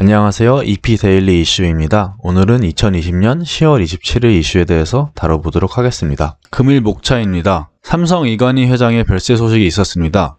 안녕하세요. EP 데일리 이슈입니다. 오늘은 2020년 10월 27일 이슈에 대해서 다뤄보도록 하겠습니다. 금일 목차입니다. 삼성 이건희 회장의 별세 소식이 있었습니다.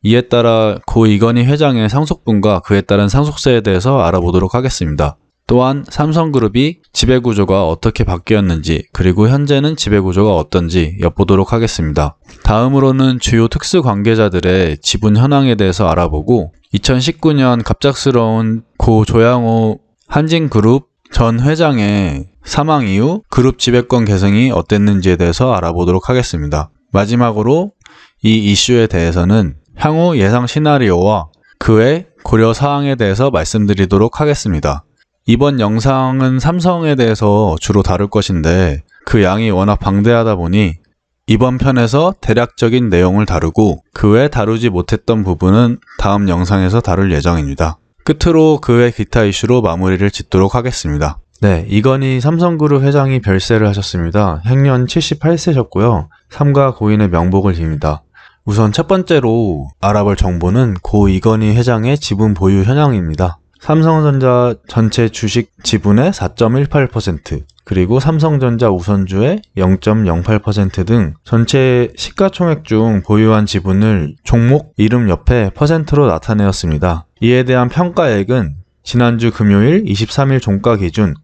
이에 따라 고 이건희 회장의 상속분과 그에 따른 상속세에 대해서 알아보도록 하겠습니다. 또한 삼성그룹이 지배구조가 어떻게 바뀌었는지 그리고 현재는 지배구조가 어떤지 엿보도록 하겠습니다. 다음으로는 주요 특수관계자들의 지분 현황에 대해서 알아보고 2019년 갑작스러운 고 조양호 한진그룹 전 회장의 사망 이후 그룹 지배권 계승이 어땠는지에 대해서 알아보도록 하겠습니다. 마지막으로 이 이슈에 대해서는 향후 예상 시나리오와 그의 고려 사항에 대해서 말씀드리도록 하겠습니다. 이번 영상은 삼성에 대해서 주로 다룰 것인데 그 양이 워낙 방대하다 보니 이번 편에서 대략적인 내용을 다루고 그 외 다루지 못했던 부분은 다음 영상에서 다룰 예정입니다. 끝으로 그 외 기타 이슈로 마무리를 짓도록 하겠습니다. 네, 이건희 삼성그룹 회장이 별세를 하셨습니다. 행년 78세셨고요. 삼가 고인의 명복을 빕니다. 우선 첫 번째로 알아볼 정보는 고 이건희 회장의 지분 보유 현황입니다. 삼성전자 전체 주식 지분의 4.18%, 그리고 삼성전자 우선주의 0.08% 등 전체 시가총액 중 보유한 지분을 종목 이름 옆에 퍼센트로 나타내었습니다. 이에 대한 평가액은 지난주 금요일 23일 종가 기준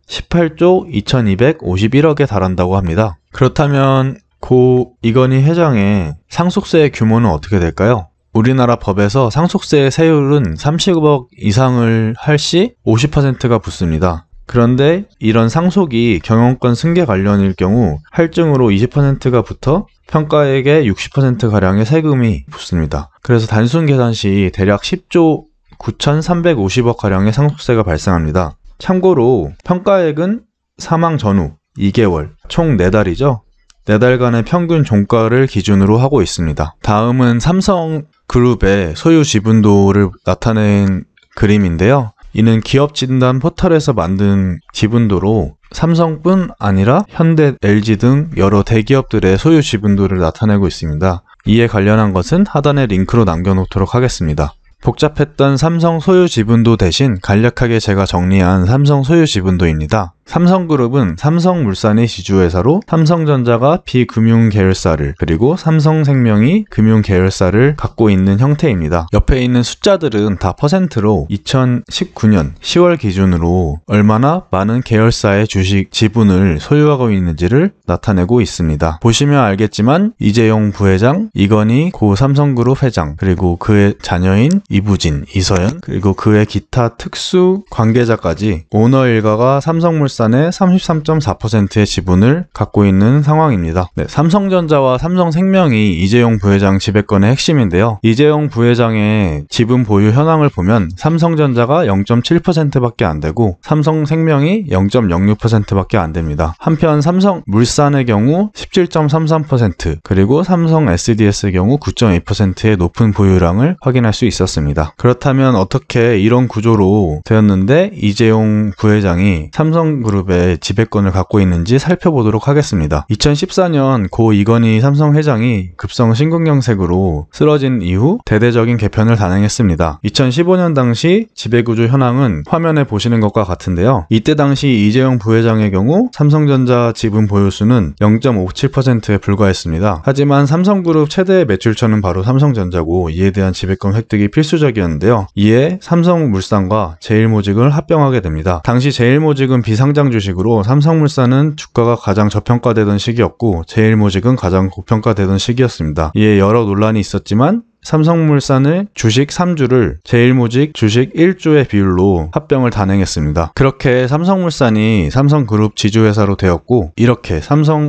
18조 2251억에 달한다고 합니다. 그렇다면 고 이건희 회장의 상속세의 규모는 어떻게 될까요? 우리나라 법에서 상속세의 세율은 30억 이상을 할 시 50%가 붙습니다. 그런데 이런 상속이 경영권 승계 관련일 경우 할증으로 20%가 붙어 평가액의 60%가량의 세금이 붙습니다. 그래서 단순 계산 시 대략 10조 9,350억가량의 상속세가 발생합니다. 참고로 평가액은 사망 전후 2개월, 총 4달이죠. 4달간의 평균 종가를 기준으로 하고 있습니다. 다음은 삼성그룹의 소유 지분도를 나타낸 그림인데요. 이는 기업 진단 포털에서 만든 지분도로 삼성뿐 아니라 현대, LG 등 여러 대기업들의 소유 지분도를 나타내고 있습니다. 이에 관련한 것은 하단에 링크로 남겨놓도록 하겠습니다. 복잡했던 삼성 소유 지분도 대신 간략하게 제가 정리한 삼성 소유 지분도입니다. 삼성그룹은 삼성물산이 지주회사로 삼성전자가 비금융 계열사를 그리고 삼성생명이 금융 계열사를 갖고 있는 형태입니다. 옆에 있는 숫자들은 다 퍼센트로 2019년 10월 기준으로 얼마나 많은 계열사의 주식 지분을 소유하고 있는지를 나타내고 있습니다. 보시면 알겠지만 이재용 부회장, 이건희 고 삼성그룹 회장, 그리고 그의 자녀인 이부진, 이서연, 그리고 그의 기타 특수 관계자까지 오너 일가가 삼성물산의 33.4%의 지분을 갖고 있는 상황입니다. 네, 삼성전자와 삼성생명이 이재용 부회장 지배권의 핵심인데요. 이재용 부회장의 지분 보유 현황을 보면 삼성전자가 0.7%밖에 안 되고 삼성생명이 0.06%밖에 안 됩니다. 한편 삼성물산의 경우 17.33%, 그리고 삼성 SDS의 경우 9.2%의 높은 보유량을 확인할 수 있었습니다. 그렇다면 어떻게 이런 구조로 되었는데 이재용 부회장이 삼성그룹의 지배권을 갖고 있는지 살펴보도록 하겠습니다. 2014년 고 이건희 삼성 회장이 급성 심근경색으로 쓰러진 이후 대대적인 개편을 단행했습니다. 2015년 당시 지배구조 현황은 화면에 보시는 것과 같은데요. 이때 당시 이재용 부회장의 경우 삼성전자 지분 보유수는 0.57%에 불과했습니다. 하지만 삼성그룹 최대 매출처는 바로 삼성전자고 이에 대한 지배권 획득이 필수적이었는데요. 이에 삼성물산과 제일모직을 합병하게 됩니다. 당시 제일모직은 비상장 주식으로 삼성물산은 주가가 가장 저평가되던 시기였고 제일모직은 가장 고평가되던 시기였습니다. 이에 여러 논란이 있었지만 삼성물산의 주식 3주를 제일모직 주식 1주의 비율로 합병을 단행했습니다. 그렇게 삼성물산이 삼성그룹 지주회사로 되었고 이렇게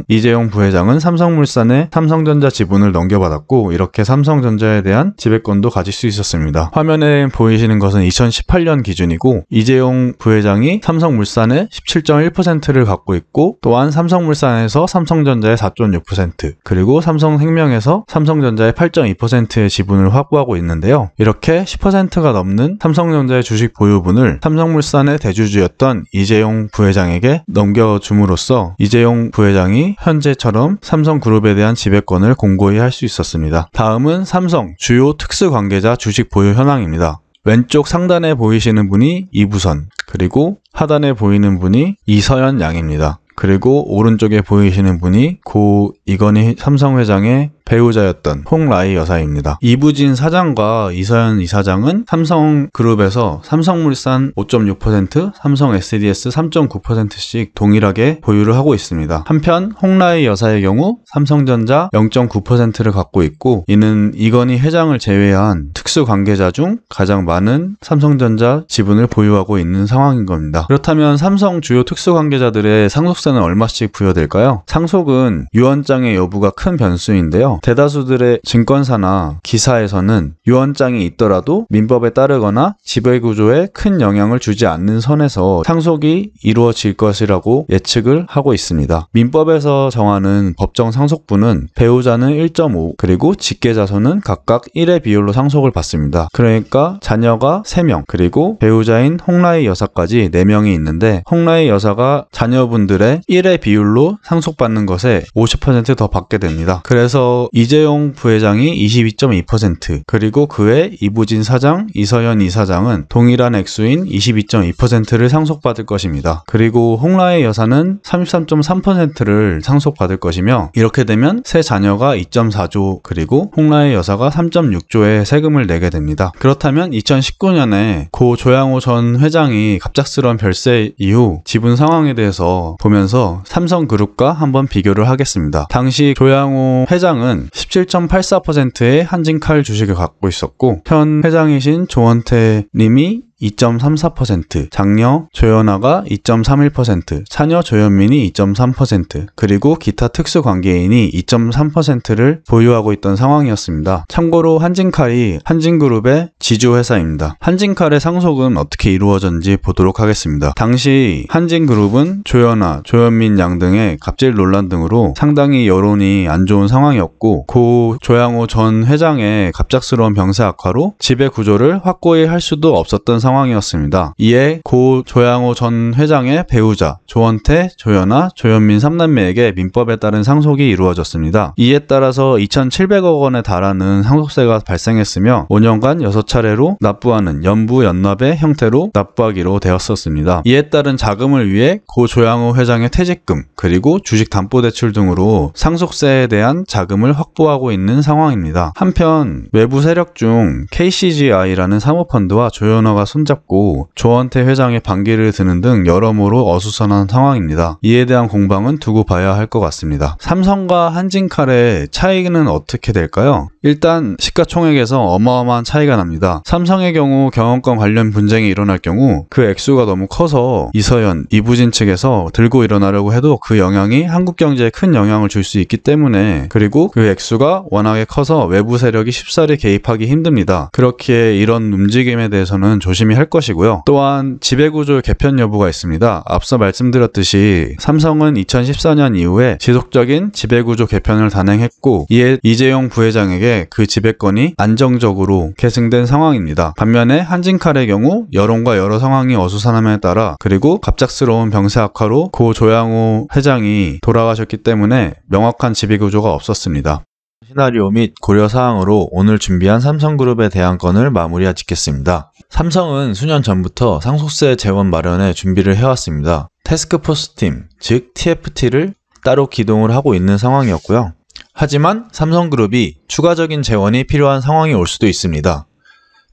이재용 부회장은 삼성물산의 삼성전자 지분을 넘겨받았고 이렇게 삼성전자에 대한 지배권도 가질 수 있었습니다. 화면에 보이시는 것은 2018년 기준이고 이재용 부회장이 삼성물산의 17.1%를 갖고 있고 또한 삼성물산에서 삼성전자의 4.6% 그리고 삼성생명에서 삼성전자의 8.2%의 지분을 확보하고 있는데요. 이렇게 10%가 넘는 삼성전자의 주식 보유분을 삼성물산의 대주주였던 이재용 부회장에게 넘겨줌으로써 이재용 부회장이 현재처럼 삼성그룹에 대한 지배권을 공고히 할 수 있었습니다. 다음은 삼성 주요 특수관계자 주식 보유 현황입니다. 왼쪽 상단에 보이시는 분이 이부선, 그리고 하단에 보이는 분이 이서연 양입니다. 그리고 오른쪽에 보이시는 분이 고 이건희 삼성회장의 배우자였던 홍라이 여사입니다. 이부진 사장과 이서연 이사장은 삼성그룹에서 삼성물산 5.6%, 삼성 SDS 3.9%씩 동일하게 보유를 하고 있습니다. 한편 홍라이 여사의 경우 삼성전자 0.9%를 갖고 있고, 이는 이건희 회장을 제외한 특수관계자 중 가장 많은 삼성전자 지분을 보유하고 있는 상황인 겁니다. 그렇다면 삼성 주요 특수관계자들의 상속세는 얼마씩 부여될까요? 상속은 유언장의 여부가 큰 변수인데요. 대다수들의 증권사나 기사에서는 유언장이 있더라도 민법에 따르거나 지배구조에 큰 영향을 주지 않는 선에서 상속이 이루어질 것이라고 예측을 하고 있습니다. 민법에서 정하는 법정 상속분은 배우자는 1.5, 그리고 직계자손은 각각 1의 비율로 상속을 받습니다. 그러니까 자녀가 3명, 그리고 배우자인 홍라이 여사까지 4명이 있는데, 홍라이 여사가 자녀분들의 1의 비율로 상속받는 것에 50% 더 받게 됩니다. 그래서 이재용 부회장이 22.2%, 그리고 그의 이부진 사장, 이서연 이사장은 동일한 액수인 22.2%를 상속받을 것입니다. 그리고 홍라이 여사는 33.3%를 상속받을 것이며, 이렇게 되면 세 자녀가 2.4조, 그리고 홍라이 여사가 3.6조의 세금을 내게 됩니다. 그렇다면 2019년에 고 조양호 전 회장이 갑작스러운 별세 이후 지분 상황에 대해서 보면서 삼성그룹과 한번 비교를 하겠습니다. 당시 조양호 회장은 17.84%의 한진칼 주식을 갖고 있었고, 현 회장이신 조원태 님이 2.34%, 장녀 조연아가 2.31%, 차녀 조현민이 2.3%, 그리고 기타 특수관계인이 2.3%를 보유하고 있던 상황이었습니다. 참고로 한진칼이 한진그룹의 지주회사입니다. 한진칼의 상속은 어떻게 이루어졌는지 보도록 하겠습니다. 당시 한진그룹은 조연아, 조현민 양 등의 갑질 논란 등으로 상당히 여론이 안 좋은 상황이었고, 고 조양호 전 회장의 갑작스러운 병세 악화로 지배 구조를 확고히 할 수도 없었던 상황이었습니다. 이에 고 조양호 전 회장의 배우자 조원태, 조연아, 조현민 3남매에게 민법에 따른 상속이 이루어졌습니다. 이에 따라서 2,700억 원에 달하는 상속세가 발생했으며 5년간 6차례로 납부하는 연부연납의 형태로 납부하기로 되었었습니다. 이에 따른 자금을 위해 고 조양호 회장의 퇴직금, 그리고 주식담보대출 등으로 상속세에 대한 자금을 확보하고 있는 상황입니다. 한편 외부 세력 중 KCGI라는 사모펀드와 조연아가 손잡고 조원태 회장의 반기를 드는 등 여러모로 어수선한 상황입니다. 이에 대한 공방은 두고 봐야 할 것 같습니다. 삼성과 한진칼의 차이는 어떻게 될까요? 일단 시가총액에서 어마어마한 차이가 납니다. 삼성의 경우 경영권 관련 분쟁이 일어날 경우 그 액수가 너무 커서 이서연, 이부진 측에서 들고 일어나려고 해도 그 영향이 한국 경제에 큰 영향을 줄 수 있기 때문에, 그리고 그 액수가 워낙에 커서 외부 세력이 쉽사리 개입하기 힘듭니다. 그렇기에 이런 움직임에 대해서는 조심히 할 것이고요. 또한 지배구조 개편 여부가 있습니다. 앞서 말씀드렸듯이 삼성은 2014년 이후에 지속적인 지배구조 개편을 단행했고, 이에 이재용 부회장에게 그 지배권이 안정적으로 계승된 상황입니다. 반면에 한진칼의 경우 여론과 여러 상황이 어수선함에 따라, 그리고 갑작스러운 병세 악화로 고 조양호 회장이 돌아가셨기 때문에 명확한 지배구조가 없었습니다. 시나리오 및 고려사항으로 오늘 준비한 삼성그룹에 대한 건을 마무리 짓겠습니다. 삼성은 수년 전부터 상속세 재원 마련에 준비를 해왔습니다. 태스크포스팀, 즉 TFT를 따로 기동을 하고 있는 상황이었고요. 하지만 삼성그룹이 추가적인 재원이 필요한 상황이 올 수도 있습니다.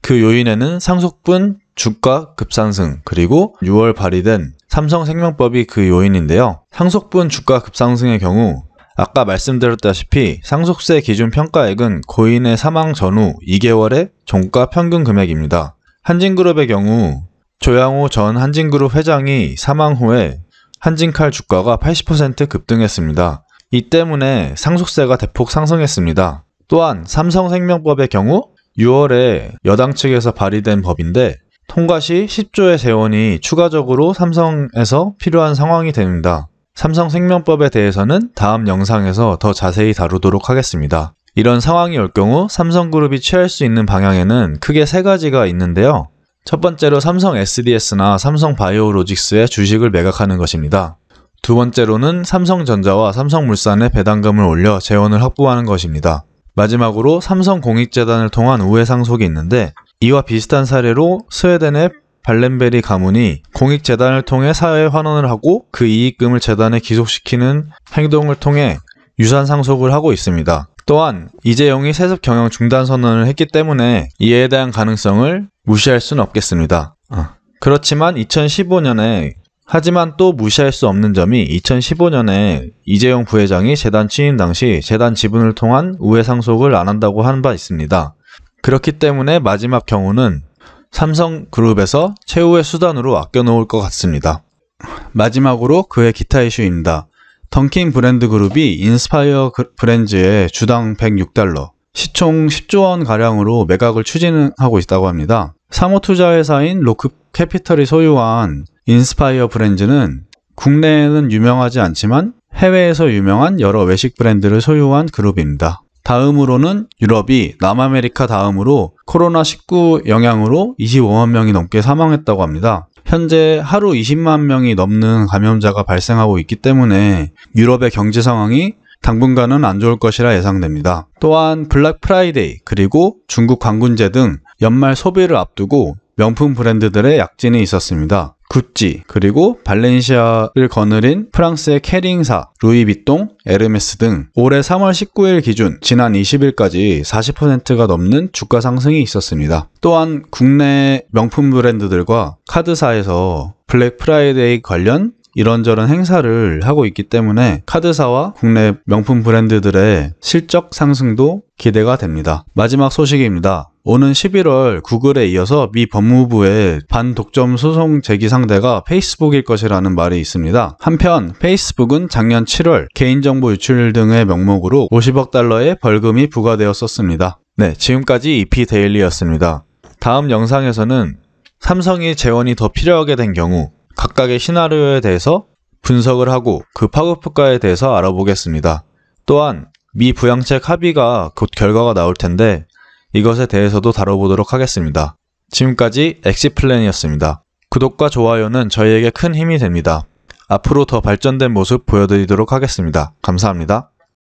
그 요인에는 상속분 주가 급상승, 그리고 6월 발의된 삼성생명법이 그 요인인데요. 상속분 주가 급상승의 경우 아까 말씀드렸다시피 상속세 기준 평가액은 고인의 사망 전후 2개월의 종가 평균 금액입니다. 한진그룹의 경우 조양호 전 한진그룹 회장이 사망 후에 한진칼 주가가 80% 급등했습니다. 이 때문에 상속세가 대폭 상승했습니다. 또한 삼성생명법의 경우 6월에 여당 측에서 발의된 법인데 통과 시 10조의 재원이 추가적으로 삼성에서 필요한 상황이 됩니다. 삼성생명법에 대해서는 다음 영상에서 더 자세히 다루도록 하겠습니다. 이런 상황이 올 경우 삼성그룹이 취할 수 있는 방향에는 크게 3가지가 있는데요. 첫 번째로 삼성 SDS나 삼성 바이오로직스의 주식을 매각하는 것입니다. 두 번째로는 삼성전자와 삼성물산의 배당금을 올려 재원을 확보하는 것입니다. 마지막으로 삼성공익재단을 통한 우회 상속이 있는데 이와 비슷한 사례로 스웨덴의 발렌베리 가문이 공익재단을 통해 사회에 환원을 하고 그 이익금을 재단에 기속시키는 행동을 통해 유산 상속을 하고 있습니다. 또한 이재용이 세습 경영 중단 선언을 했기 때문에 이에 대한 가능성을 무시할 수는 없겠습니다. 그렇지만 2015년에 하지만 또 무시할 수 없는 점이 2015년에 이재용 부회장이 재단 취임 당시 재단 지분을 통한 우회 상속을 안 한다고 한 바 있습니다. 그렇기 때문에 마지막 경우는 삼성그룹에서 최후의 수단으로 아껴놓을 것 같습니다. 마지막으로 그의 기타 이슈입니다. 던킨 브랜드 그룹이 인스파이어 브랜즈의 주당 $106, 시총 10조 원가량으로 매각을 추진하고 있다고 합니다. 사모투자회사인 로크캐피털이 소유한 인스파이어 브랜즈는 국내에는 유명하지 않지만 해외에서 유명한 여러 외식 브랜드를 소유한 그룹입니다. 다음으로는 유럽이 남아메리카 다음으로 코로나19 영향으로 25만 명이 넘게 사망했다고 합니다. 현재 하루 20만 명이 넘는 감염자가 발생하고 있기 때문에 유럽의 경제 상황이 당분간은 안 좋을 것이라 예상됩니다. 또한 블랙 프라이데이 그리고 중국 관군제 등 연말 소비를 앞두고 명품 브랜드들의 약진이 있었습니다. 구찌 그리고 발렌시아를 거느린 프랑스의 캐링사, 루이비통, 에르메스 등 올해 3월 19일 기준 지난 20일까지 40%가 넘는 주가 상승이 있었습니다. 또한 국내 명품 브랜드들과 카드사에서 블랙 프라이데이 관련 이런저런 행사를 하고 있기 때문에 카드사와 국내 명품 브랜드들의 실적 상승도 기대가 됩니다. 마지막 소식입니다. 오는 11월 구글에 이어서 미 법무부의 반독점 소송 제기 상대가 페이스북일 것이라는 말이 있습니다. 한편 페이스북은 작년 7월 개인정보 유출 등의 명목으로 $50억 벌금이 부과되었었습니다. 네, 지금까지 EP데일리였습니다. 다음 영상에서는 삼성이 재원이 더 필요하게 된 경우 각각의 시나리오에 대해서 분석을 하고 그 파급효과에 대해서 알아보겠습니다. 또한 미 부양책 합의가 곧 결과가 나올 텐데 이것에 대해서도 다뤄보도록 하겠습니다. 지금까지 엑시플랜이었습니다. 구독과 좋아요는 저희에게 큰 힘이 됩니다. 앞으로 더 발전된 모습 보여드리도록 하겠습니다. 감사합니다.